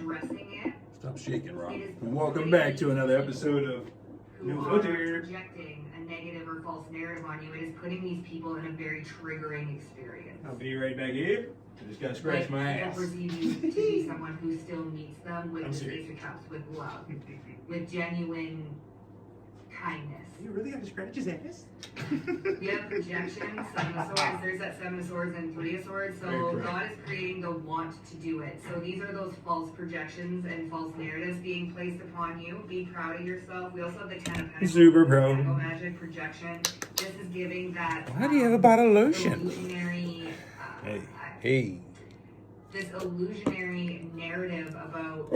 addressing it. Stop shaking, Rob. And welcome back to another episode of New Filter. Projecting a negative or false narrative on you. It is putting these people in a very triggering experience. I'll be right back here. I just gotta scratch my ass. People perceive you to be someone who still meets them with the Ace of Cups, with love, with genuine kindness. You really have to scratch his ass? We have projection, Seven of Swords. There's that Seven of Swords and Three of Swords. So God is creating the want to do it. So these are those false projections and false narratives being placed upon you. Be proud of yourself. We also have the Ten of Pentacles. Super proud. Magic projection. This is giving that. Why do you have a bottle of lotion? Illusionary. Hey. This illusionary narrative about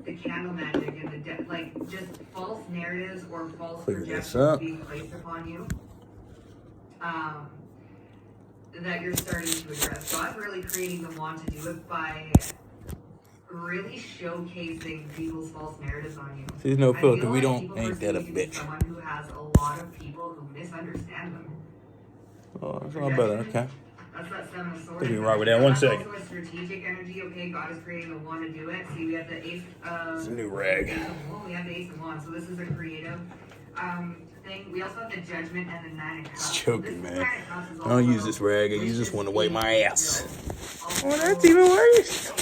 the candle magic and the like just false narratives or false projections being placed upon you that you're starting to address. God's really creating the want to do it by really showcasing people's false narratives on you. There's no filter. Like we don't ain't that a bitch. Someone who has a lot of people who misunderstand them. Oh, that's not better. Okay. That's that Seven of Swords. Let me rock with that. 1 second. Also a strategic energy. Okay, God is creating the one to do it. See, we have the Ace of... It's a new rag. We have the Ace of Wands, so this is a creative thing. We also have the Judgment and the Nine of Cups. It's joking, man. I don't use this rag. I use this one to wipe my ass. Oh, that's even worse.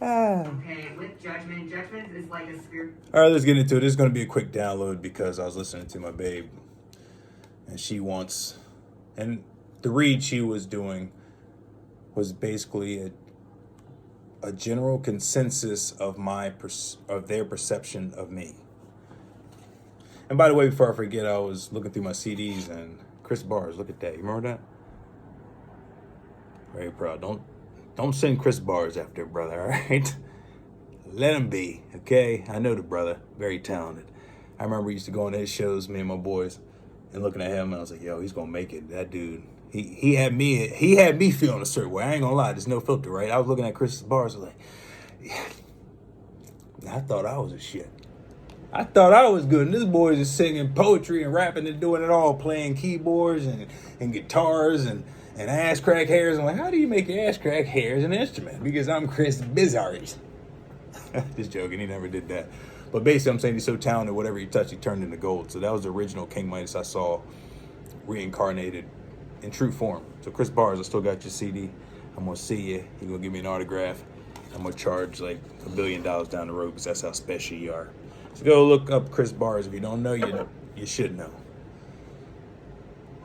Okay, with Judgment is like a spirit. All right, let's get into it. This is going to be a quick download because I was listening to my babe, and she wants... And the read she was doing was basically a general consensus of of their perception of me. And by the way, before I forget, I was looking through my CDs and Chris Bars. Look at that. You remember that? Very proud. Don't send Chris Bars after it, brother. All right. Let him be. Okay. I know the brother. Very talented. I remember we used to go on his shows, me and my boys. And looking at him, and I was like, "Yo, he's gonna make it." That dude, he had me feeling a certain way. I ain't gonna lie, there's no filter, right? I was looking at Chris's bars, I was like, yeah. I thought I was a shit. I thought I was good. And this boy is just singing poetry and rapping and doing it all, playing keyboards and guitars and ass crack hairs. I'm like, how do you make your ass crack hairs an instrument? Because I'm Chris Bizarres. Just joking, he never did that. But basically, I'm saying he's so talented, whatever he touched, he turned into gold. So that was the original King Midas I saw reincarnated in true form. So Chris Bars, I still got your CD. I'm going to see you. You're going to give me an autograph. I'm going to charge like $1 billion down the road because that's how special you are. So go look up Chris Bars. If you don't know, you should know.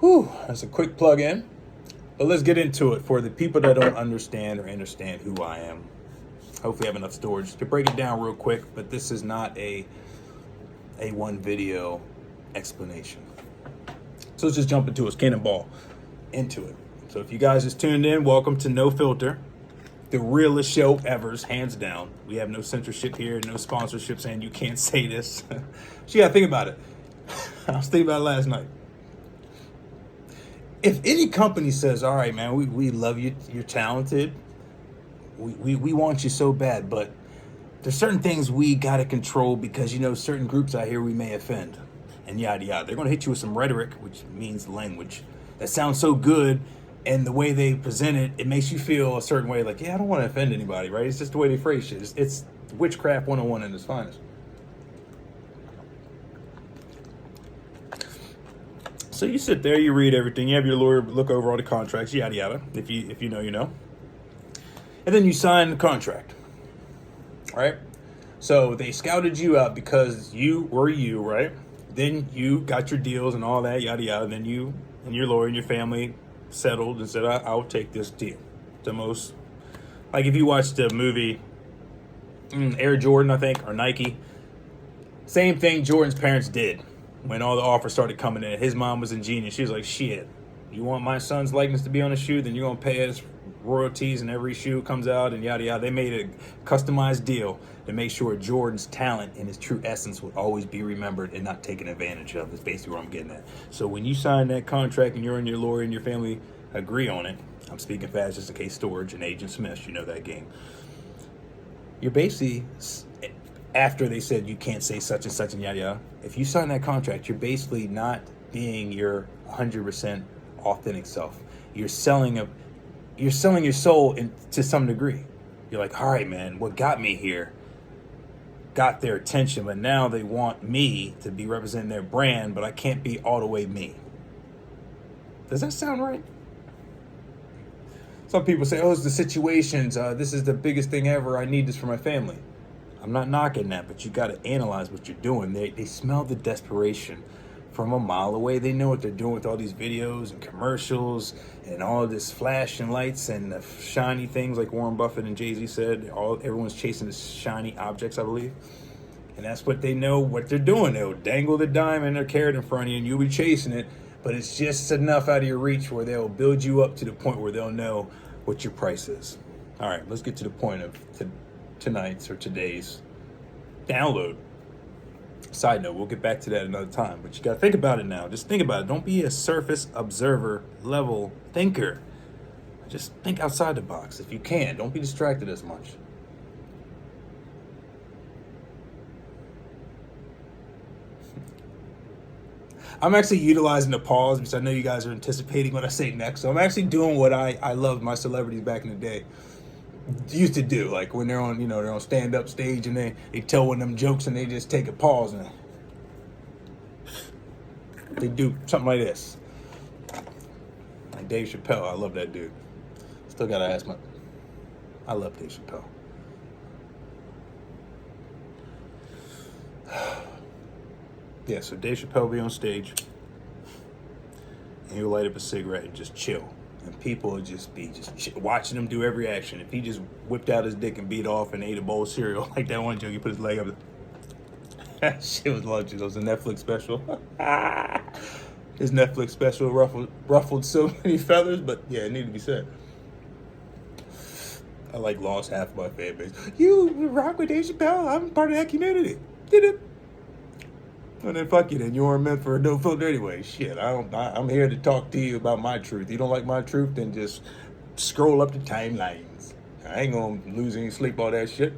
Whew, that's a quick plug-in. But let's get into it for the people that don't understand who I am. Hopefully I have enough storage to break it down real quick, but this is not a one video explanation. So let's just jump into it, cannonball into it. So if you guys just tuned in, welcome to No Filter, the realest show ever, hands down. We have no censorship here, no sponsorship saying you can't say this. So you gotta think about it. I was thinking about it last night. If any company says, all right, man, we love you, you're talented, we want you so bad, but there's certain things we got to control because, certain groups out here we may offend and yada, yada. They're going to hit you with some rhetoric, which means language that sounds so good. And the way they present it, it makes you feel a certain way like, yeah, I don't want to offend anybody, right? It's just the way they phrase shit. It's witchcraft 101 in its finest. So you sit there, you read everything. You have your lawyer look over all the contracts, yada, yada. If you know, you know. And then you sign the contract, right? So they scouted you out because you were you, right? Then you got your deals and all that, yada, yada. Then you and your lawyer and your family settled and said, I'll take this deal. The most, like if you watched the movie Air Jordan, I think, or Nike, same thing Jordan's parents did when all the offers started coming in. His mom was ingenious. She was like, shit, you want my son's likeness to be on a shoe? Then you're going to pay us royalties and every shoe comes out and yada yada. They made a customized deal to make sure Jordan's talent and his true essence would always be remembered and not taken advantage of. That's basically where I'm getting at. So when you sign that contract and you and your lawyer and your family agree on it, I'm speaking fast just in case Storage and Agent Smith, you know that game. You're basically, after they said you can't say such and such and yada yada, if you sign that contract, you're basically not being your 100% authentic self. You're selling your soul to some degree. You're like, all right, man, what got me here got their attention, but now they want me to be representing their brand, but I can't be all the way me. Does that sound right? Some people say, oh, it's the situations. This is the biggest thing ever. I need this for my family. I'm not knocking that, but you got to analyze what you're doing. They smell the desperation from a mile away. They know what they're doing with all these videos and commercials and all of this flashing lights and the shiny things, like Warren Buffett and Jay-Z said. Everyone's chasing the shiny objects, I believe. And that's what they know what they're doing. They'll dangle the diamond or carrot in front of you and you'll be chasing it. But it's just enough out of your reach where they'll build you up to the point where they'll know what your price is. All right, let's get to the point of tonight's or today's download. Side note, we'll get back to that another time. But you got to think about it now. Just think about it. Don't be a surface observer level thinker. Just think outside the box if you can. Don't be distracted as much. I'm actually utilizing the pause because I know you guys are anticipating what I say next. So I'm actually doing what I loved my celebrities back in the day used to do. Like when they're on, they're on stand-up stage and they tell one of them jokes and they just take a pause and they do something like this. Like Dave Chappelle, I love that dude. Still gotta ask I love Dave Chappelle. Yeah, so Dave Chappelle be on stage, and he'll light up a cigarette and just chill. And people would just be watching him do every action. If he just whipped out his dick and beat off and ate a bowl of cereal, like that one joke, he put his leg up. That shit was lunch. It was a Netflix special. His Netflix special ruffled so many feathers, but yeah, it needed to be said. I lost half of my fan base. You rock with Dave Chappelle? I'm part of that community. Did it? And then fuck you then. You weren't meant for a no filter anyway. Shit, I'm here to talk to you about my truth. You don't like my truth, then just scroll up the timelines. I ain't gonna lose any sleep all that shit.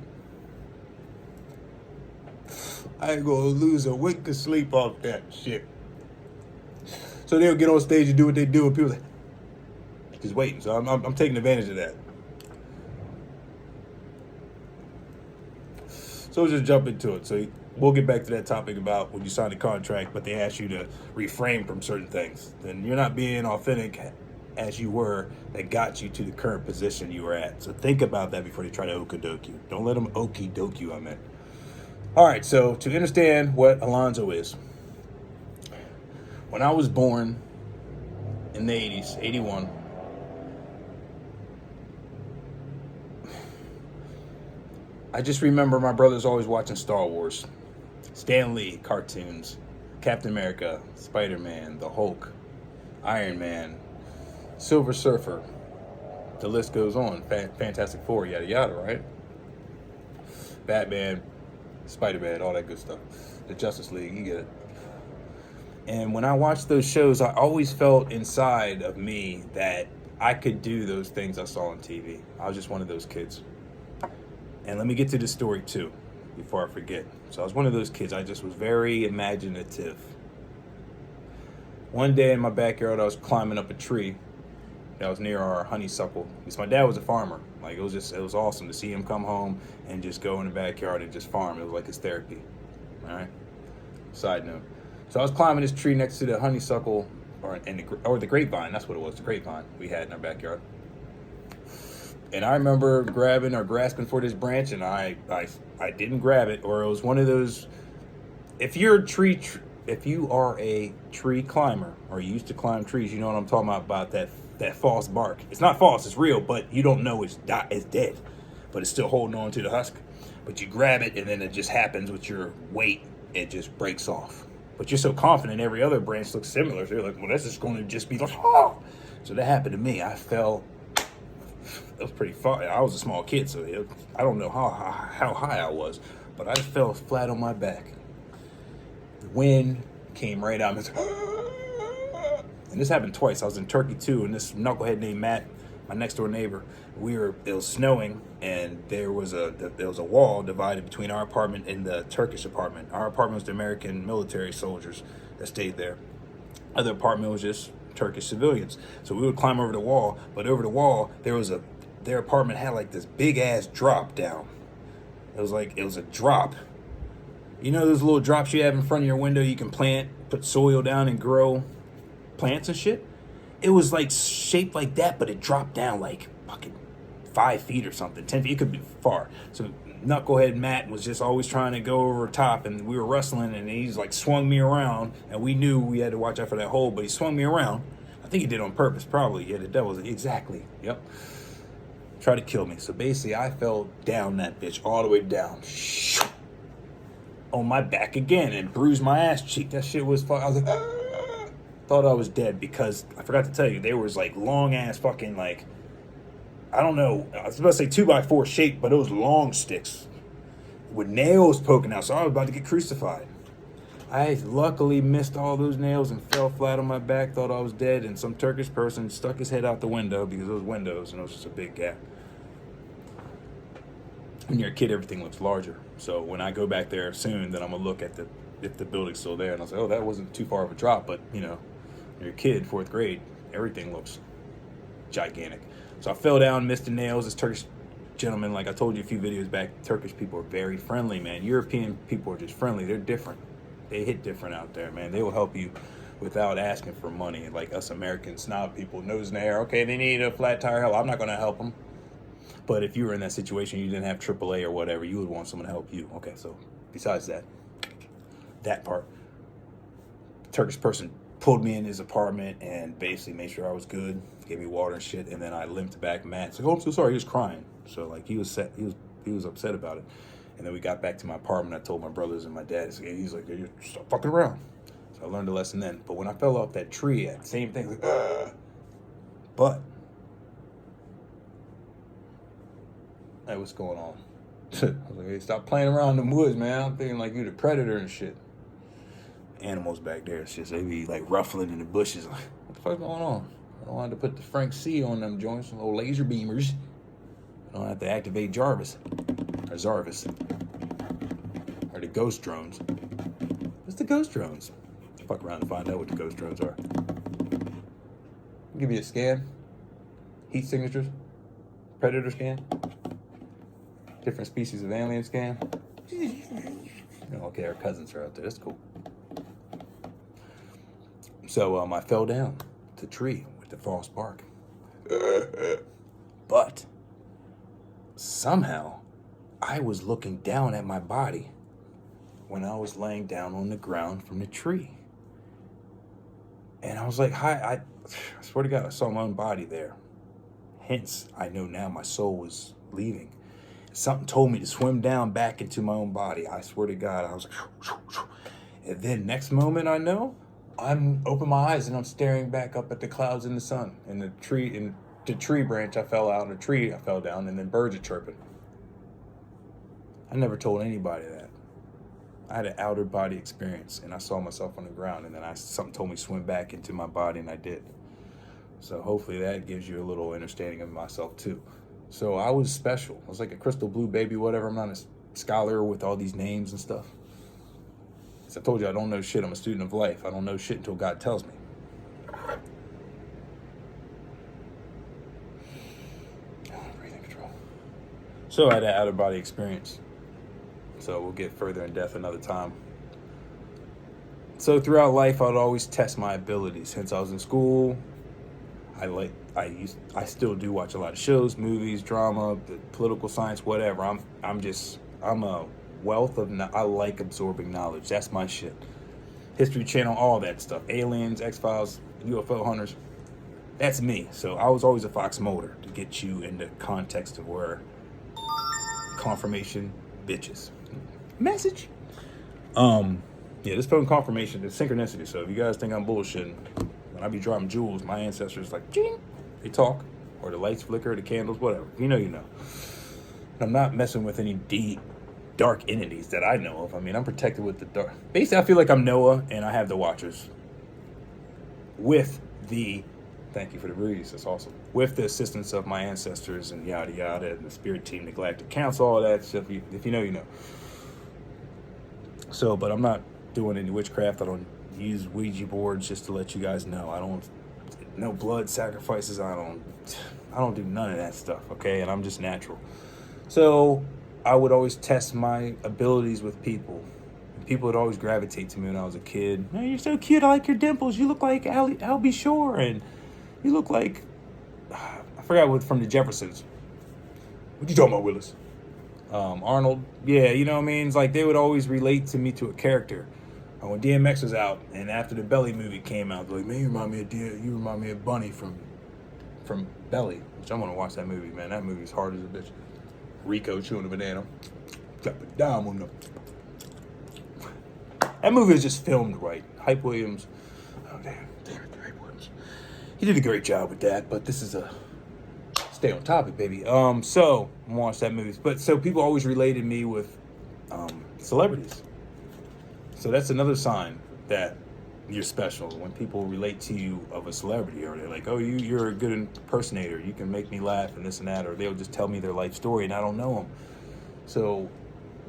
I ain't gonna lose a wink of sleep off that shit. So they'll get on stage and do what they do, and people just waiting. So I'm taking advantage of that. So just jump into it. So we'll get back to that topic about when you sign a contract, but they ask you to refrain from certain things. Then you're not being authentic as you were that got you to the current position you were at. So think about that before they try to okie-doke you. Don't let them okie-doke you, I meant. All right, so to understand what Alonzo is, when I was born in the 80s, 81, I just remember my brothers always watching Star Wars, Stan Lee cartoons, Captain America, Spider-Man, the Hulk, Iron Man, Silver Surfer. The list goes on. Fantastic Four, yada yada, right? Batman, Spider-Man, all that good stuff. The Justice League, you get it. And when I watched those shows, I always felt inside of me that I could do those things I saw on TV. I was just one of those kids. And let me get to the story too, before I forget. So I was one of those kids. I just was very imaginative. One day in my backyard, I was climbing up a tree that was near our honeysuckle. Because my dad was a farmer. It was awesome to see him come home and just go in the backyard and just farm. It was like his therapy. All right. Side note. So I was climbing this tree next to the honeysuckle or the grapevine. That's what it was. The grapevine we had in our backyard. And I remember grabbing or grasping for this branch, and I didn't grab it, or it was one of those. If you are a tree climber, or you used to climb trees, you know what I'm talking about that false bark. It's not false, it's real, but you don't know it's dead, but it's still holding on to the husk. But you grab it, and then it just happens with your weight, it just breaks off. But you're so confident every other branch looks similar, so you're like, well, that's just going to just be like, oh. So that happened to me. I fell. It was pretty far. I was a small kid, so I don't know how high I was, but I fell flat on my back. The wind came right out, and this happened twice. I was in Turkey too, and this knucklehead named Matt, my next door neighbor, it was snowing, and there was a wall divided between our apartment and the Turkish apartment. Our apartment was the American military soldiers that stayed there. Other apartment was just Turkish civilians. So we would climb over the wall, but over the wall there was a their apartment had like this big ass drop down. It was a drop. You know those little drops you have in front of your window you can put soil down and grow plants and shit? It was like shaped like that, but it dropped down like fucking 5 feet or something, 10 feet. It could be far. So Knucklehead Matt was just always trying to go over top, and we were wrestling, and he's like swung me around, and we knew we had to watch out for that hole, but he swung me around. I think he did on purpose, probably. Yeah, the devil's exactly. Yep. Tried to kill me. So basically, I fell down that bitch all the way down. On my back again and bruised my ass cheek. That shit was I was like, ah! Thought I was dead because I forgot to tell you, there was like long ass fucking like, I don't know, I was about to say 2x4 shape, but it was long sticks with nails poking out. So I was about to get crucified. I luckily missed all those nails and fell flat on my back, thought I was dead, and some Turkish person stuck his head out the window because those windows and it was just a big gap. When you're a kid, everything looks larger. So when I go back there soon, then I'm gonna look at if the building's still there, and I'll say, oh, that wasn't too far of a drop. But you know, when you're a kid, 4th grade, everything looks gigantic. So I fell down, missed the nails. This Turkish gentleman, like I told you a few videos back, Turkish people are very friendly, man. European people are just friendly. They're different. They hit different out there, man. They will help you without asking for money. Like us American snob people, nose in the air. Okay, they need a flat tire. Hell, I'm not gonna help them. But if you were in that situation, you didn't have AAA or whatever, you would want someone to help you. Okay, so besides that part, Turkish person pulled me in his apartment and basically made sure I was good, gave me water and shit, and then I limped back. Matt's like, oh, I'm so sorry. He was crying. So like he was upset about it. And then we got back to my apartment. I told my brothers and my dad. He's like, hey, stop fucking around. So I learned a lesson then. But when I fell off that tree, that same thing. Like, but hey, what's going on? I was like, hey, stop playing around in the woods, man. I'm thinking like you the predator and shit. Animals back there, it's just they be like ruffling in the bushes. Like, what the fuck's going on? I don't want to put the Frank C on them joints, some little laser beamers. I don't have to activate Jarvis or Zarvis or the ghost drones. What's the ghost drones? Fuck around and find out what the ghost drones are. I'll give you a scan, heat signatures, predator scan. Different species of alien scan. Okay, our cousins are out there. That's cool. So I fell down the tree with the false bark. But somehow I was looking down at my body when I was laying down on the ground from the tree. And I was like, I swear to God, I saw my own body there. Hence, I know now my soul was leaving. Something told me to swim down back into my own body. I swear to God, I was like, and then next moment I know, I'm open my eyes and I'm staring back up at the clouds and the sun and the tree branch I fell out, and the tree I fell down, and then birds are chirping. I never told anybody that. I had an outer body experience, and I saw myself on the ground, and then something told me to swim back into my body, and I did. So hopefully that gives you a little understanding of myself too. So I was special. I was like a crystal blue baby, whatever. I'm not a scholar with all these names and stuff. As I told you, I don't know shit. I'm a student of life. I don't know shit until God tells me. Breathing control. So I had an out-of-body experience. So we'll get further in depth another time. So throughout life, I'd always test my abilities. Since I was in school, I still do watch a lot of shows, movies, drama, political science, whatever. I'm a wealth of, I like absorbing knowledge. That's my shit. History Channel, all that stuff. Aliens, X-Files, UFO hunters. That's me. So I was always a Fox Mulder to get you in the context of where confirmation bitches. Message. Yeah, this phone confirmation is synchronicity. So if you guys think I'm bullshitting, when I be dropping jewels, my ancestors like, ching, they talk, or the lights flicker, the candles, whatever. You know, you know. And I'm not messing with any deep, dark entities that I know of. I mean, I'm protected with the dark. Basically, I feel like I'm Noah, and I have the Watchers. With the, thank you for the breeze, that's awesome. With the assistance of my ancestors and yada yada, and the spirit team, the Galactic Council, all that stuff. If you know, you know. So, but I'm not doing any witchcraft. I don't use Ouija boards, just to let you guys know. no blood sacrifices. I don't do none of that stuff, okay? And I'm just natural. So I would always test my abilities with people. And people would always gravitate to me when I was a kid. Man, you're so cute. I like your dimples. You look like Albie Shore. And you look like, I forgot what, from the Jeffersons. What you talking about, Willis? Arnold. Yeah, you know what I mean? It's like they would always relate to me to a character. When DMX was out, and after the Belly movie came out, they're like, man, you remind me of Bunny from Belly, which I want to watch that movie, man. That movie's hard as a bitch. Rico chewing a banana. Got the dime on them. That movie was just filmed right. Hype Williams. Oh, damn it, Hype Williams. He did a great job with that, but this is a stay on topic, baby. So I watched that movie. But so people always related me with celebrities. So that's another sign that you're special. When people relate to you of a celebrity, or they're like, oh, you're a good impersonator. You can make me laugh and this and that. Or they'll just tell me their life story and I don't know them. So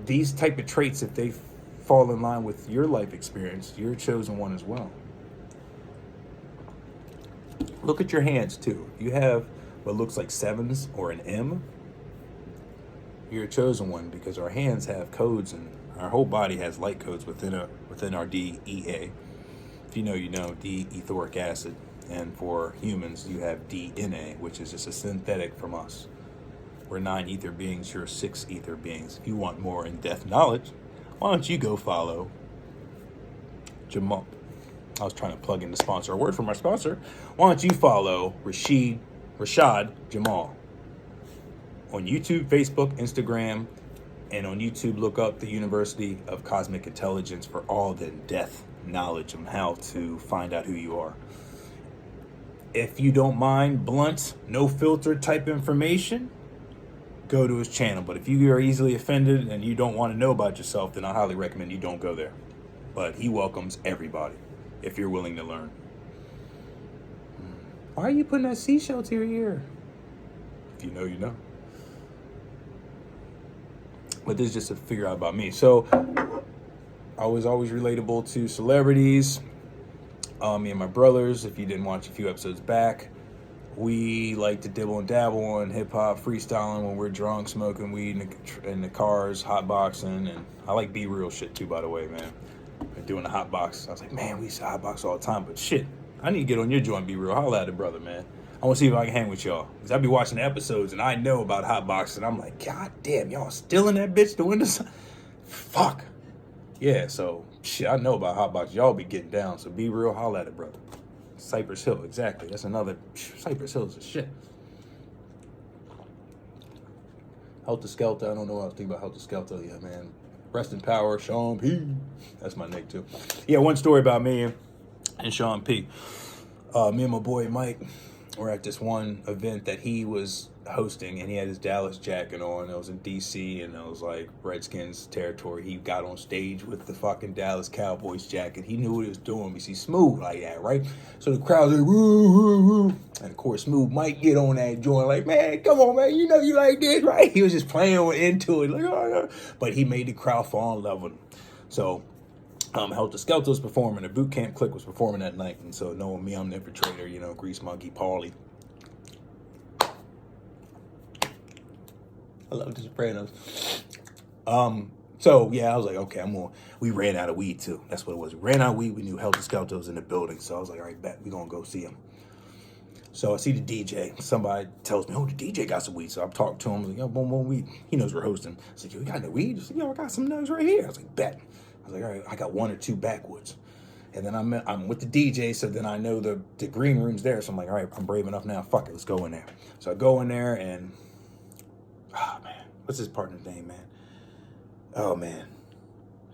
these type of traits, if they fall in line with your life experience, you're a chosen one as well. Look at your hands too. You have what looks like sevens or an M. You're a chosen one because our hands have codes, and our whole body has light codes within our DEA. If you know, you know, D-ethoric acid. And for humans, you have DNA, which is just a synthetic from us. We're 9 ether beings, you're 6 ether beings. If you want more in-depth knowledge, why don't you go follow Jamal? I was trying to plug in the sponsor. A word from our sponsor. Why don't you follow Rashad Jamal on YouTube, Facebook, Instagram, and on YouTube, look up the University of Cosmic Intelligence for all the in-depth knowledge on how to find out who you are. If you don't mind blunt, no filter type information, go to his channel. But if you are easily offended and you don't want to know about yourself, then I highly recommend you don't go there. But he welcomes everybody if you're willing to learn. Why are you putting that seashell to your ear? If you know, you know. But this is just to figure out about me. So I was always relatable to celebrities. Me and my brothers, if you didn't watch a few episodes back, we like to dibble and dabble on hip-hop, freestyling when we're drunk, smoking weed in the cars, hotboxing. And I like Be Real shit too, by the way, man. Been doing the hotbox. I was like, man, we used to hotbox all the time. But shit, I need to get on your joint, Be Real. Holla at it, brother, man. I want to see if I can hang with y'all. Because I be watching the episodes and I know about hotboxing. And I'm like, God damn, y'all still in that bitch doing this? Fuck. Yeah, so shit, I know about hotboxing. Y'all be getting down. So Be Real, holla at it, brother. Cypress Hill, exactly. That's another. Cypress Hill is a shit. Helter Skelter. I don't know what I was thinking about Helter Skelter. Yeah, man. Rest in power, Sean P. That's my nick too. Yeah, one story about me and Sean P. Me and my boy Mike were at this one event that he was hosting, and he had his Dallas jacket on. It was in D.C., and it was like Redskins territory. He got on stage with the fucking Dallas Cowboys jacket. He knew what he was doing because he's smooth like that, right? So the crowd's like, woo, woo, woo. And of course, Smooth might get on that joint like, man, come on, man, you know you like this, right? He was just playing into it, like, oh, yeah. But he made the crowd fall in love with him. So Helter Skelter was performing. The boot camp clique was performing that night. And so knowing me, I'm the infiltrator, you know, Grease Monkey, Paulie. I love The Sopranos. So yeah, I was like, okay, we ran out of weed too. That's what it was. We ran out of weed. We knew Helter Skelter was in the building. So I was like, all right, bet we gonna go see him. So I see the DJ. Somebody tells me, oh, the DJ got some weed. So I'm talking to him. I'm like, yo, boom, weed. He knows we're hosting. I was like, yo, you got no weed? He's like, yo, I got some nugs right here. I was like, bet. I was like, all right, I got 1 or 2 backwoods. And then I'm with the DJ, so then I know the green room's there. So I'm like, all right, I'm brave enough now. Fuck it, let's go in there. So I go in there and, oh, man, what's his partner's name, man? Oh, man,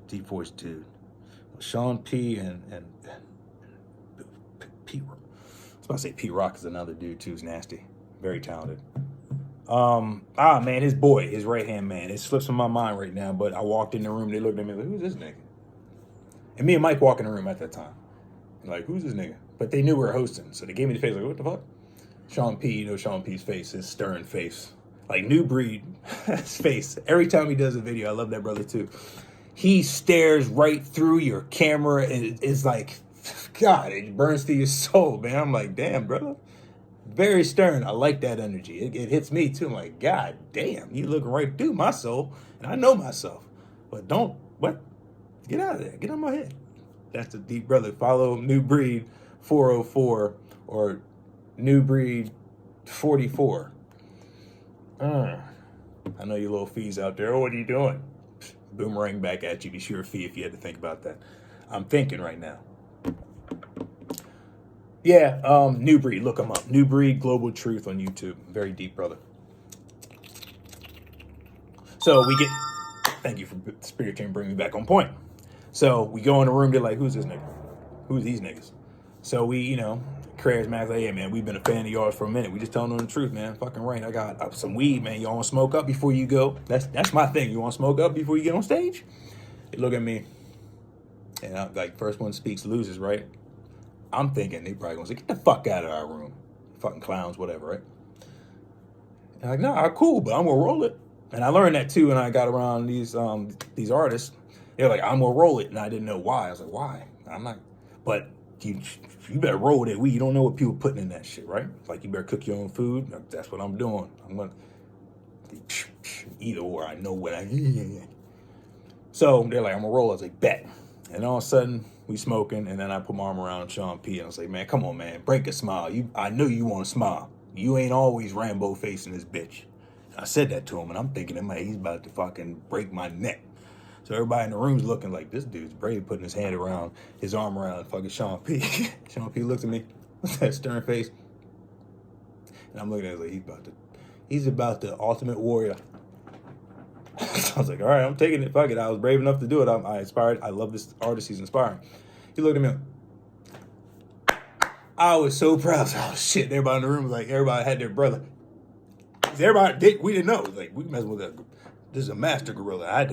deep voice dude. Sean P. and P. I was about to say P. Rock is another dude, too. He's nasty. Very talented. Man, his boy, his right-hand man. It slips from my mind right now, but I walked in the room, they looked at me like, who's this nigga? And me and Mike walk in the room at that time. Like, who's this nigga? But they knew we were hosting, so they gave me the face like, what the fuck? Sean P., you know Sean P.'s face, his stern face. Like, new breed, his face. Every time he does a video, I love that brother too. He stares right through your camera, and it's like, God, it burns through your soul, man. I'm like, damn, brother. Very stern. I like that energy. It hits me too. I'm like, God damn, you looking right through my soul. And I know myself. But what? Get out of there. Get out of my head. That's a deep brother. Follow New Breed 404 or New Breed 44. I know you little fees out there. Oh, what are you doing? Boomerang back at you. Be sure fee if you had to think about that. I'm thinking right now. Yeah, New Breed. Look them up. New Breed Global Truth on YouTube. Very deep, brother. So we get... Thank you for Spirit Team bringing me back on point. So we go in the room. They're like, who's this nigga? Who's these niggas? So we, charismatic, like, hey, man, we've been a fan of yours for a minute. We just telling them the truth, man. Fucking right. I got some weed, man. Y'all want to smoke up before you go? That's my thing. You want to smoke up before you get on stage? They look at me. And I'm like, first one speaks loses, right? I'm thinking they probably going to say, get the fuck out of our room. Fucking clowns, whatever, right? And I'm like, nah, cool, but I'm going to roll it. And I learned that too when I got around these artists. They're like, I'm going to roll it. And I didn't know why. I was like, why? I'm like, but you better roll that weed. You don't know what people putting in that shit, right? Like, you better cook your own food. That's what I'm doing. I'm going to either or. I know what So they're like, I'm going to roll. I was like, bet. And all of a sudden, we smoking, and then I put my arm around Sean P. And I was like, man, come on, man. Break a smile. I know you want to smile. You ain't always Rambo facing this bitch. I said that to him, and I'm thinking, he's about to fucking break my neck. So everybody in the room's looking like, this dude's brave, putting his arm around fucking Sean P. Sean P looks at me with that stern face. And I'm looking at him like, he's about the ultimate warrior. So I was like, all right, I'm taking it. Fuck it. I was brave enough to do it. I inspired. I love this artist. He's inspiring. He looked at me. I was so proud. Oh, shit. Everybody in the room was like, everybody had their brother. We didn't know. Like, we messing with this is a master gorilla. I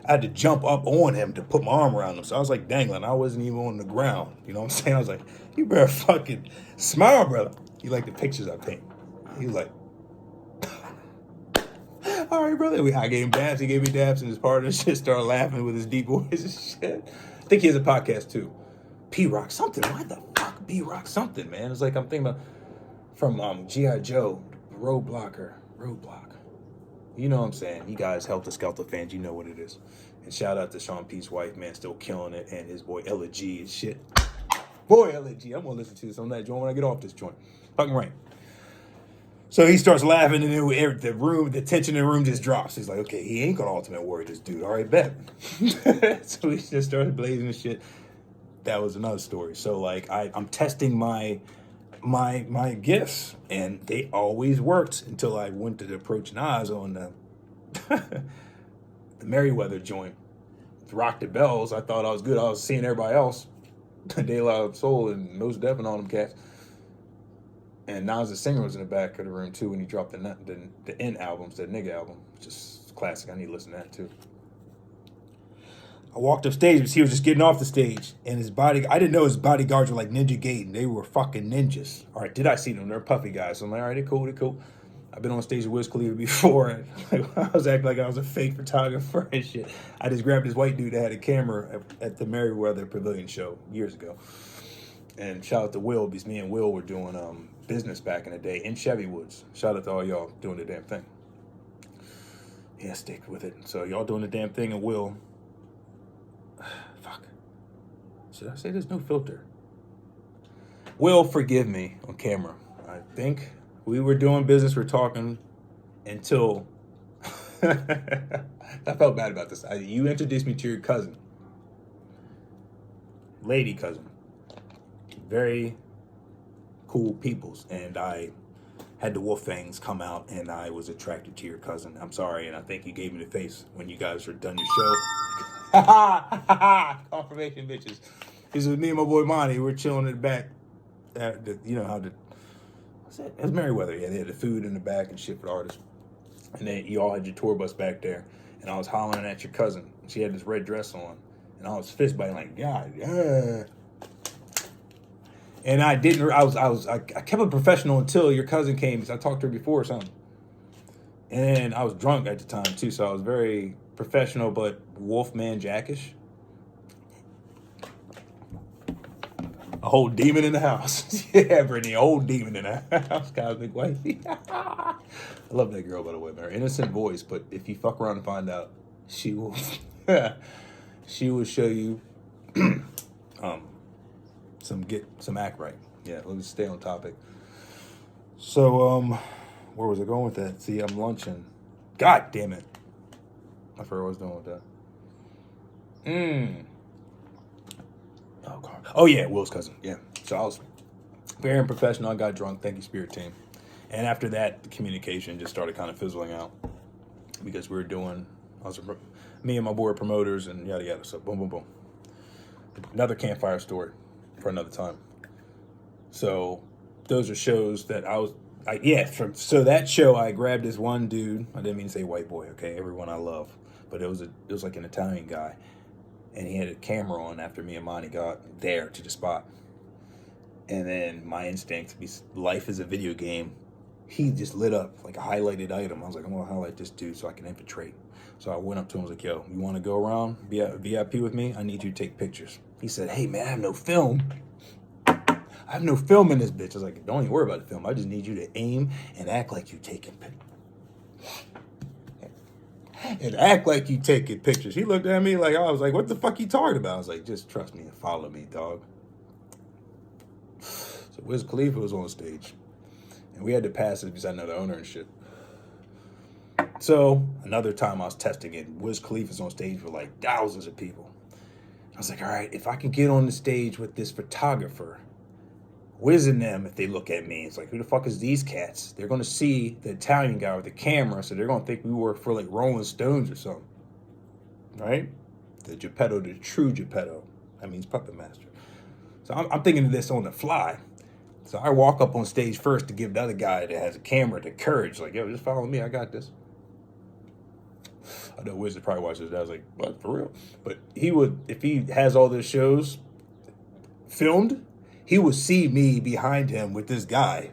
had to jump up on him to put my arm around him. So I was like dangling. I wasn't even on the ground. You know what I'm saying? I was like, you better fucking smile, brother. He liked the pictures I paint. He was like, all right, brother. I gave him dabs. He gave me dabs, and his partner shit started laughing with his deep voice and shit. I think he has a podcast too. P-Rock something. Why the fuck P-Rock something, man? It's like I'm thinking about from G.I. Joe, Roadblock. You know what I'm saying? You guys, Helter Skelter fans, you know what it is. And shout out to Sean P's wife, man, still killing it, and his boy Ella G and shit. Boy, Ella G, I'm gonna listen to this on that joint when I get off this joint. Fucking right. So he starts laughing, and then the tension in the room just drops. He's like, okay, he ain't gonna ultimate warrior this dude. All right, bet. So he just started blazing and shit. That was another story. So like, I'm testing my gifts, and they always worked until I went to approach Nas on the the Merriweather joint. Rock the Bells. I thought I was good. I was seeing everybody else. De La Soul and Mos Def and all them cats. And Nas the singer was in the back of the room too when he dropped the N albums, that nigga album. Just classic. I need to listen to that too. I walked up stage because he was just getting off the stage, and I didn't know his bodyguards were like Ninja Gaiden. They were fucking ninjas. All right, did I see them? They're puffy guys. So I'm like, all right, they're cool. I've been on stage with Wiz Khalifa before, and I was acting like I was a fake photographer and shit. I just grabbed this white dude that had a camera at the Merriweather Pavilion show years ago. And shout out to Will, because me and Will were doing business back in the day in Chevy Woods. Shout out to all y'all doing the damn thing. Yeah, stick with it. So y'all doing the damn thing, and Will... Fuck. Should I say there's no filter? Will forgive me on camera. I think we were doing business, we're talking until I felt bad about this. You introduced me to your cousin. Lady cousin. Very cool peoples. And I had the Wolfangs come out, and I was attracted to your cousin. I'm sorry, and I think you gave me the face when you guys were done your show. Confirmation, bitches. This was me and my boy Monty. We're chilling in the back. You know how what's that? It was Merriweather. Yeah, they had the food in the back and shit for the artists. And then you all had your tour bus back there. And I was hollering at your cousin. She had this red dress on. And I was fist biting like, God, yeah. And I kept it professional until your cousin came, because I talked to her before or something. And I was drunk at the time too, so I was very professional but Wolfman Jackish. A whole demon in the house. Yeah, Brittany, a whole demon in the house. Cosmic wifey. I love that girl, by the way, man. Her innocent voice, but if you fuck around and find out, she will she will show you some act right. Yeah, let me stay on topic. So, where was I going with that? See, I'm lunching. God damn it. I forgot what I was doing with that. Oh, God. Oh, yeah, Will's cousin. Yeah. So I was very unprofessional. I got drunk. Thank you, Spirit Team. And after that, the communication just started kind of fizzling out because we were doing, me and my boy were promoters and yada yada. So boom, boom, boom. Another campfire story for another time. So those are shows that so that show I grabbed this one dude. I didn't mean to say white boy, okay? Everyone I love. But it was like an Italian guy. And he had a camera on after me and Monty got there to the spot. And then my instinct, life is a video game. He just lit up like a highlighted item. I was like, I'm going to highlight this dude so I can infiltrate. So I went up to him and was like, yo, you want to go around VIP with me? I need you to take pictures. He said, hey, man, I have no film. I have no film in this bitch. I was like, don't even worry about the film. I just need you to aim and act like you taking pictures. And act like you taking pictures. He looked at me like, I was like, what the fuck you talking about? I was like, just trust me and follow me, dog. So Wiz Khalifa was on stage. And we had to pass it because I know the owner and shit. So another time I was testing it. Wiz Khalifa's on stage with like thousands of people. I was like, all right, if I can get on the stage with this photographer, Wiz and them, if they look at me, it's like, who the fuck is these cats? They're going to see the Italian guy with the camera, so they're going to think we work for like Rolling Stones or something. Right? The Geppetto, the true Geppetto. That means puppet master. So I'm thinking of this on the fly. So I walk up on stage first to give the other guy that has a camera the courage. Like, yo, just follow me. I got this. I know Wiz would probably watch this. I was like, what, for real? But he would, if he has all those shows filmed, he would see me behind him with this guy.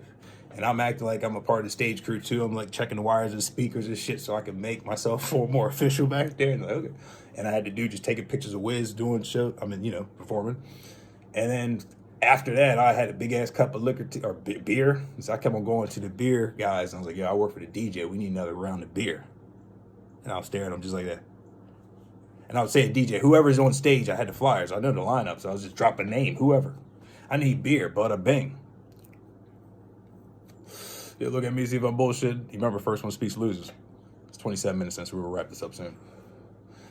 And I'm acting like I'm a part of the stage crew too. I'm like checking the wires and speakers and shit so I can make myself feel more official back there. And like, okay. And I had to do just taking pictures of Wiz doing show. I mean, performing. And then after that, I had a big ass cup of liquor or beer. So I kept on going to the beer guys. And I was like, yo, I work for the DJ. We need another round of beer. And I was staring at them just like that. And I would say, DJ, whoever's on stage, I had the flyers. I know the lineup. So I was just dropping name, whoever. I need beer, bada bing. Yeah, look at me, see if I'm bullshit. You remember First One Speaks loses. It's 27 minutes since we will wrap this up soon.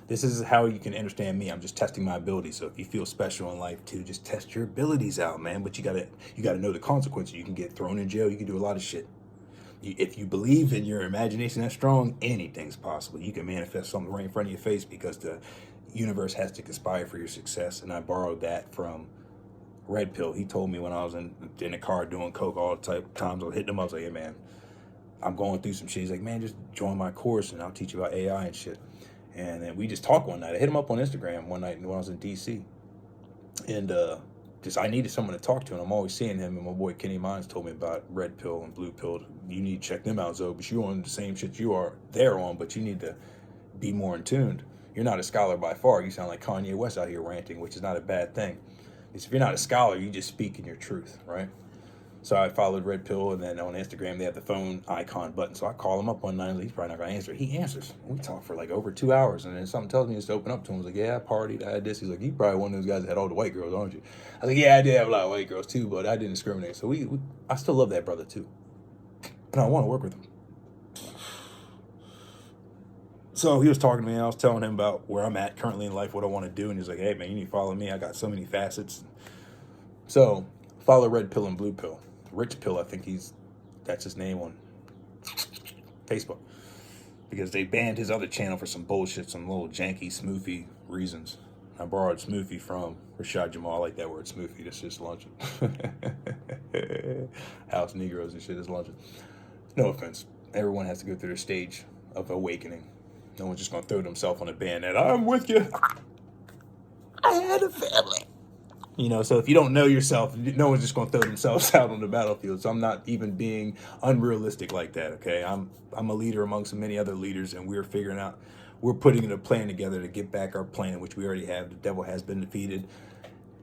This is how you can understand me. I'm just testing my abilities. So if you feel special in life too, just test your abilities out, man. But you gotta know the consequences. You can get thrown in jail. You can do a lot of shit. If you believe in your imagination that's strong, anything's possible. You can manifest something right in front of your face because the universe has to conspire for your success. And I borrowed that from Red Pill. He told me when I was in the car doing coke all the times I was hitting him, I was like, hey man, I'm going through some shit. He's like, man, just join my course and I'll teach you about AI and shit. And then we just talked one night. I hit him up on Instagram one night when I was in DC. And I needed someone to talk to, and I'm always seeing him. And my boy Kenny Mines told me about Red Pill and Blue Pill. You need to check them out, Zoe. But you're on the same shit they're on, but you need to be more in tuned. You're not a scholar by far. You sound like Kanye West out here ranting, which is not a bad thing. If you're not a scholar, you just speak in your truth, right? So I followed Red Pill, and then on Instagram, they have the phone icon button. So I call him up one night, and he's probably not going to answer. He answers. We talked for like over 2 hours, and then something tells me just to open up to him. I was like, yeah, I partied, I had this. He's like, you probably one of those guys that had all the white girls, aren't you? I was like, yeah, I did have a lot of white girls too, but I didn't discriminate. So I still love that brother too. And I want to work with him. So he was talking to me, and I was telling him about where I'm at currently in life, what I want to do. And he's like, hey, man, you need to follow me. I got so many facets. So follow Red Pill and Blue Pill. Rich Pill, I think that's his name on Facebook. Because they banned his other channel for some bullshit, some little janky, smoofy reasons. I borrowed smoofy from Rashad Jamal. I like that word, smoofy. That's just luncheon. House Negroes and shit is luncheon. No offense. Everyone has to go through their stage of awakening. No one's just going to throw themselves on a band that I'm with you. I had a family. So if you don't know yourself, no one's just going to throw themselves out on the battlefield. So I'm not even being unrealistic like that, okay? I'm a leader amongst many other leaders, and we're putting a plan together to get back our plan, which we already have. The devil has been defeated.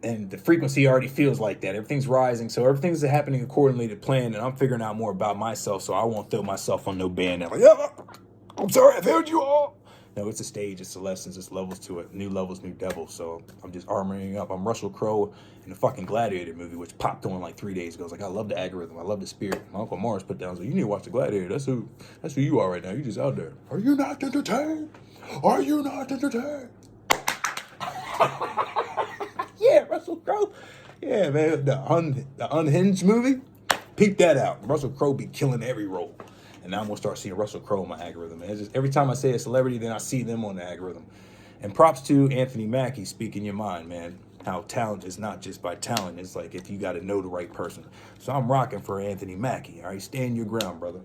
And the frequency already feels like that. Everything's rising, so everything's happening accordingly to plan, and I'm figuring out more about myself, so I won't throw myself on no band. I'm like, yeah, I'm sorry, I failed you all. No, it's a stage, it's a lesson, it's levels to it. New levels, new devils. So I'm just armoring up. I'm Russell Crowe in the fucking Gladiator movie, which popped on like 3 days ago. I was like, I love the algorithm, I love the spirit. My Uncle Morris put down, so you need to watch the Gladiator. That's who you are right now. You just out there. Are you not entertained? Are you not entertained? Yeah, Russell Crowe. Yeah, man, the Unhinged movie. Peep that out. Russell Crowe be killing every role. And now I'm going to start seeing Russell Crowe in my algorithm. Man. It's just, every time I say a celebrity, then I see them on the algorithm. And props to Anthony Mackie, speaking your mind, man. How talent is not just by talent. It's like if you got to know the right person. So I'm rocking for Anthony Mackie. All right, stand your ground, brother.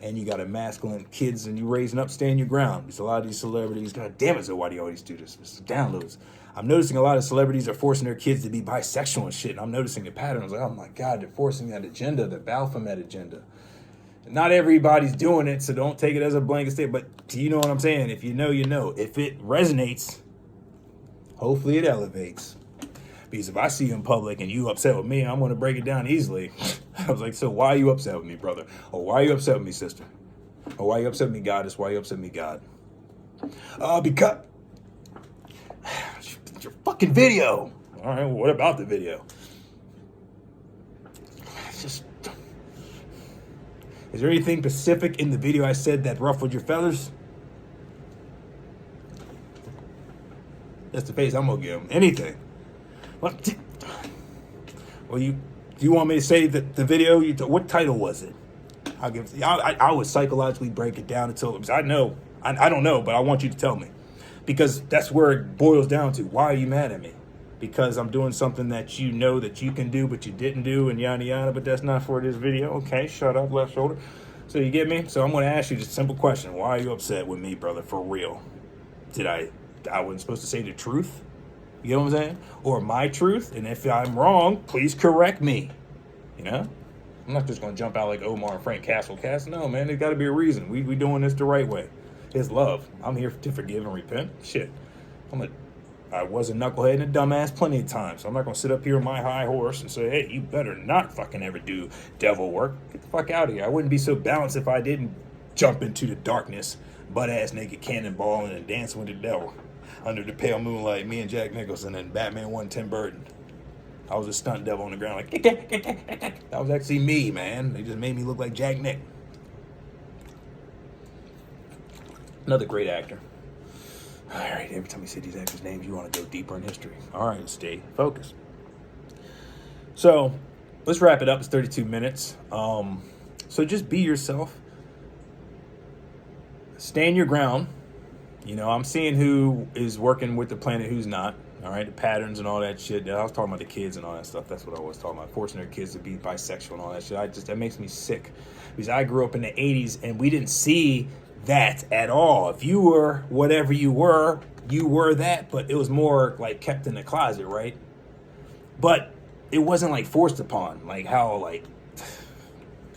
And you got a masculine kids and you raising up, stand your ground. Because a lot of these celebrities, god damn it, so why do you always do this? It's downloads. I'm noticing a lot of celebrities are forcing their kids to be bisexual and shit. And I'm noticing the patterns. Like, oh my God, they're forcing that agenda, the Baphomet agenda. Not everybody's doing it, so don't take it as a blanket statement. But you know what I'm saying? If you know, you know. If it resonates, hopefully it elevates. Because if I see you in public and you upset with me, I'm going to break it down easily. I was like, so why are you upset with me, brother? Or why are you upset with me, sister? Or why are you upset with me, goddess? Why are you upset with me, God? Because it's your fucking video. All right, well, what about the video? It's just... Is there anything specific in the video I said that ruffled your feathers? That's the face I'm going to give him. Anything. What? Well, do you want me to say that the video? What title was it? I would psychologically break it down until, because I know, I don't know, but I want you to tell me, because that's where it boils down to. Why are you mad at me? Because I'm doing something that you know that you can do, but you didn't do, and yada yada. But that's not for this video. Okay, shut up, left shoulder. So you get me? So I'm going to ask you just a simple question. Why are you upset with me, brother? For real? I wasn't supposed to say the truth? You know what I'm saying? Or my truth? And if I'm wrong, please correct me. You know? I'm not just going to jump out like Omar and Frank Castle. No, man, there's got to be a reason. We doing this the right way. It's love. I'm here to forgive and repent. Shit. I was a knucklehead and a dumbass plenty of times. So I'm not going to sit up here on my high horse and say, hey, you better not fucking ever do devil work. Get the fuck out of here. I wouldn't be so balanced if I didn't jump into the darkness, butt-ass naked cannonballing and dancing with the devil. Under the pale moonlight, me and Jack Nicholson and Batman 1 Tim Burton. I was a stunt devil on the ground like, that was actually me, man. They just made me look like Jack Nick. Another great actor. All right, every time you say these actors' names, you want to go deeper in history. All right, stay focused. So, let's wrap it up. It's 32 minutes. So just be yourself. Stand your ground. You know, I'm seeing who is working with the planet, who's not. All right, the patterns and all that shit. I was talking about the kids and all that stuff. That's what I was talking about. Forcing their kids to be bisexual and all that shit. That makes me sick. Because I grew up in the 80s and we didn't see that at all. If you were whatever you were that, but it was more like kept in the closet, right? But it wasn't like forced upon, like how, like,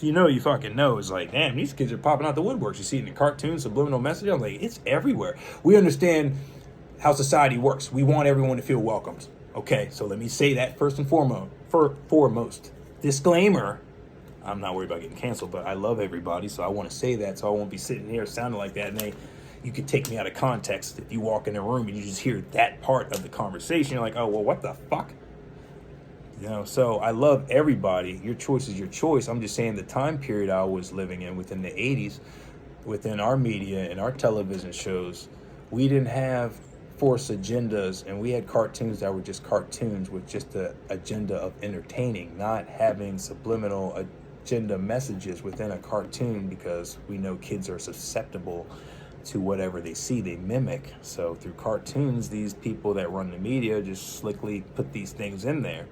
you fucking know. It's like, damn, these kids are popping out the woodworks. You see it in the cartoons, subliminal messaging. I'm like, it's everywhere. We understand how society works. We want everyone to feel welcomed. Okay, so let me say that first and foremost. Disclaimer, I'm not worried about getting canceled, but I love everybody, so I want to say that, so I won't be sitting here sounding like that, and you could take me out of context if you walk in a room and you just hear that part of the conversation. You're like, oh, well, what the fuck? So I love everybody. Your choice is your choice. I'm just saying the time period I was living in within the 80s, within our media and our television shows, we didn't have forced agendas, and we had cartoons that were just cartoons with just the agenda of entertaining, not having subliminal agenda messages within a cartoon, because we know kids are susceptible to whatever they see, they mimic. So through cartoons, these people that run the media just slickly put these things in there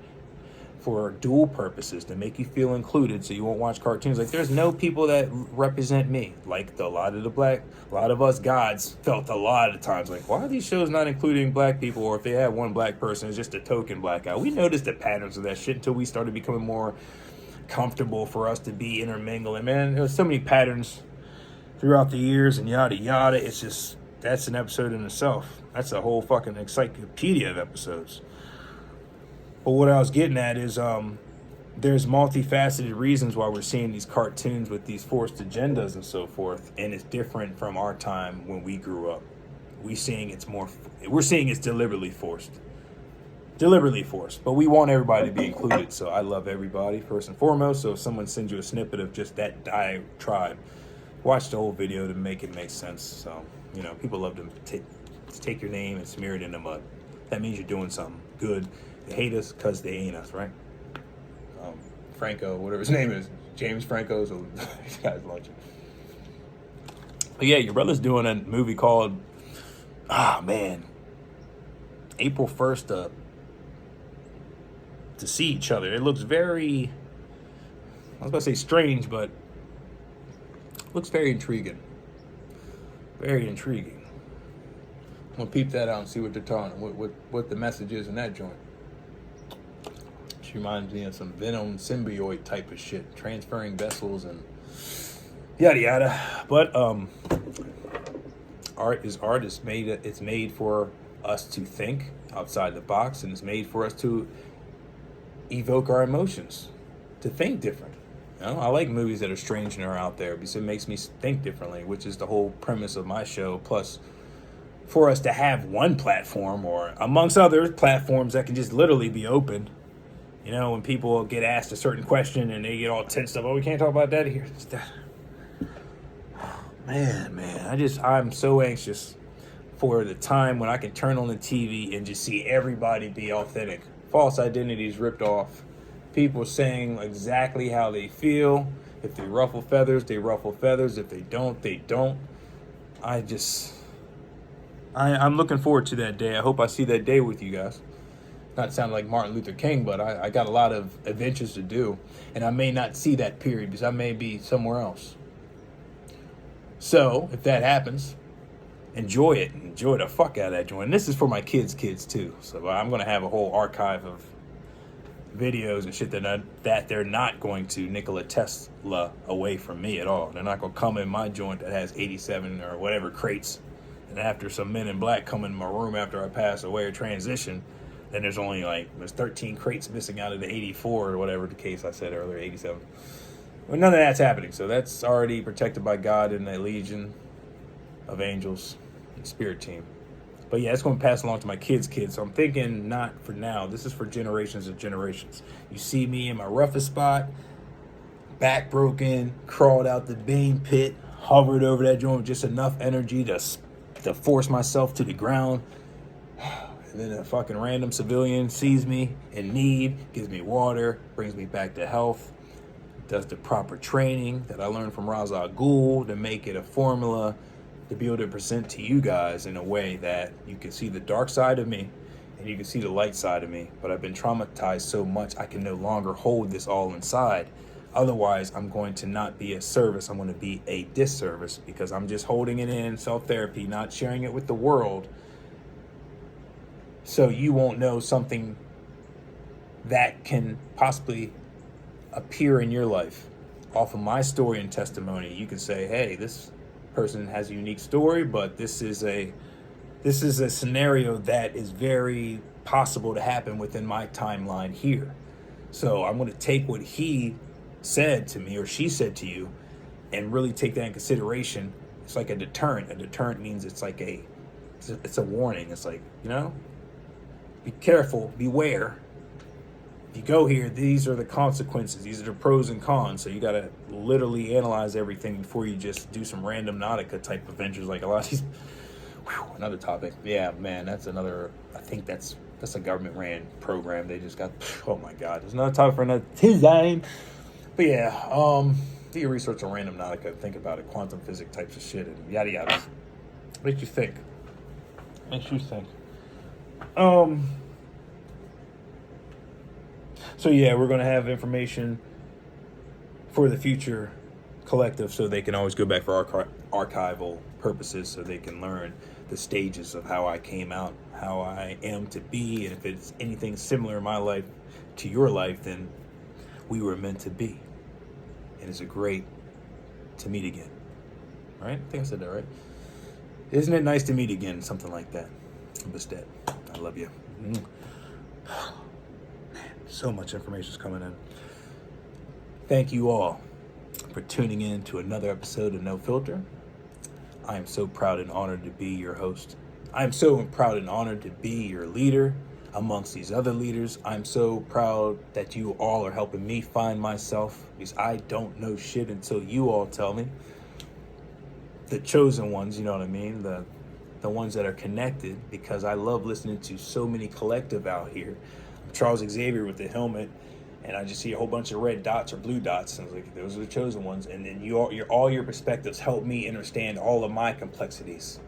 for dual purposes, to make you feel included, so you won't watch cartoons. Like, there's no people that represent me. Like, a lot of us gods felt a lot of times like, why are these shows not including black people? Or if they have one black person, it's just a token black guy. We noticed the patterns of that shit until we started becoming more comfortable for us to be intermingling. Man, there was so many patterns throughout the years and yada yada. It's just, that's an episode in itself. That's a whole fucking encyclopedia of episodes. But what I was getting at is there's multifaceted reasons why we're seeing these cartoons with these forced agendas and so forth, and it's different from our time when we grew up. We're seeing it's deliberately forced. But we want everybody to be included, so I love everybody first and foremost. So if someone sends you a snippet of just that diatribe, watch the whole video to make it make sense. So, people love to take your name and smear it in the mud. That means you're doing something good. They hate us because they ain't us, right? Franco, whatever his name is, James Franco, so this guy's lunching. But yeah, your brother's doing a movie called, April 1st to see each other. It looks very, I was about to say strange, but it looks very intriguing. Very intriguing. I'm gonna peep that out and see what they're talking, what the message is in that joint. She reminds me of some Venom symbiote type of shit, transferring vessels and yada yada. But art is art. It's made for us to think outside the box, and it's made for us to evoke our emotions, to think different. I like movies that are strange and are out there because it makes me think differently, which is the whole premise of my show. Plus, for us to have one platform, or amongst other platforms that can just literally be open. When people get asked a certain question and they get all tensed up, we can't talk about that here. Man, I'm so anxious for the time when I can turn on the TV and just see everybody be authentic. False identities ripped off. People saying exactly how they feel. If they ruffle feathers, they ruffle feathers. If they don't, they don't. I'm looking forward to that day. I hope I see that day with you guys. Not sound like Martin Luther King, but I got a lot of adventures to do, and I may not see that period because I may be somewhere else. So if that happens, enjoy it. Enjoy the fuck out of that joint. And this is for my kids too. So I'm gonna have a whole archive of videos and shit that they're not going to Nikola Tesla away from me at all. They're not gonna come in my joint that has 87 or whatever crates, and after some men in black come in my room after I pass away or transition, then there's only there's 13 crates missing out of the 84 or whatever the case I said earlier, 87. Well, none of that's happening. So that's already protected by God and a legion of angels and spirit team. But yeah, it's going to pass along to my kids. So I'm thinking not for now. This is for generations and generations. You see me in my roughest spot, back broken, crawled out the vein pit, hovered over that joint with just enough energy to force myself to the ground. And then a fucking random civilian sees me in need, gives me water, brings me back to health, does the proper training that I learned from Ra's al Ghul to make it a formula to be able to present to you guys in a way that you can see the dark side of me and you can see the light side of me. But I've been traumatized so much I can no longer hold this all inside. Otherwise, I'm going to not be a service. I'm going to be a disservice because I'm just holding it in, self-therapy, not sharing it with the world. So you won't know something that can possibly appear in your life. Off of my story and testimony, you can say, hey, this person has a unique story, but this is a scenario that is very possible to happen within my timeline here. So I'm going to take what he said to me or she said to you and really take that in consideration. It's like a deterrent. A deterrent means it's a warning. It's like, be careful, beware. If you go here, these are the consequences. These are the pros and cons. So you got to literally analyze everything before you just do some random Nautica type adventures. Like a lot of these. Another topic. Yeah, man, that's another. I think that's a government ran program. They just got. Oh my God, there's another topic for another time. But yeah, do your research on random Nautica. Think about it, quantum physics types of shit and yada yada. Makes you think. So yeah, we're going to have information for the future collective so they can always go back for archival purposes so they can learn the stages of how I came out, how I am to be, and if it's anything similar in my life to your life, then we were meant to be. And it's great to meet again. Right? I think I said that right. Isn't it nice to meet again? Something like that. Bastet. I love you. Man. So much information is coming in. Thank you all for tuning in to another episode of No Filter. I am so proud and honored to be your host. I am so proud and honored to be your leader amongst these other leaders. I'm so proud that you all are helping me find myself, because I don't know shit until you all tell me. The chosen ones, you know what I mean? The ones that are connected, because I love listening to so many collective out here. I'm Charles Xavier with the helmet, and I just see a whole bunch of red dots or blue dots, and I was like, those are the chosen ones. And then all your perspectives help me understand all of my complexities.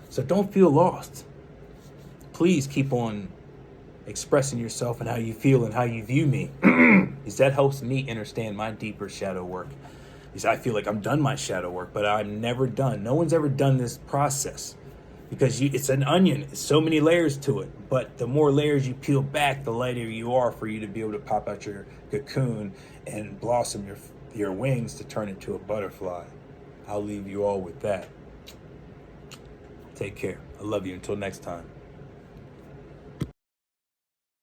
So don't feel lost. Please keep on expressing yourself and how you feel and how you view me, because that helps me understand my deeper shadow work. Because I feel like I'm done my shadow work, but I'm never done. No one's ever done this process, because it's an onion. It's so many layers to it. But the more layers you peel back, the lighter you are for you to be able to pop out your cocoon and blossom your wings to turn into a butterfly. I'll leave you all with that. Take care. I love you. Until next time.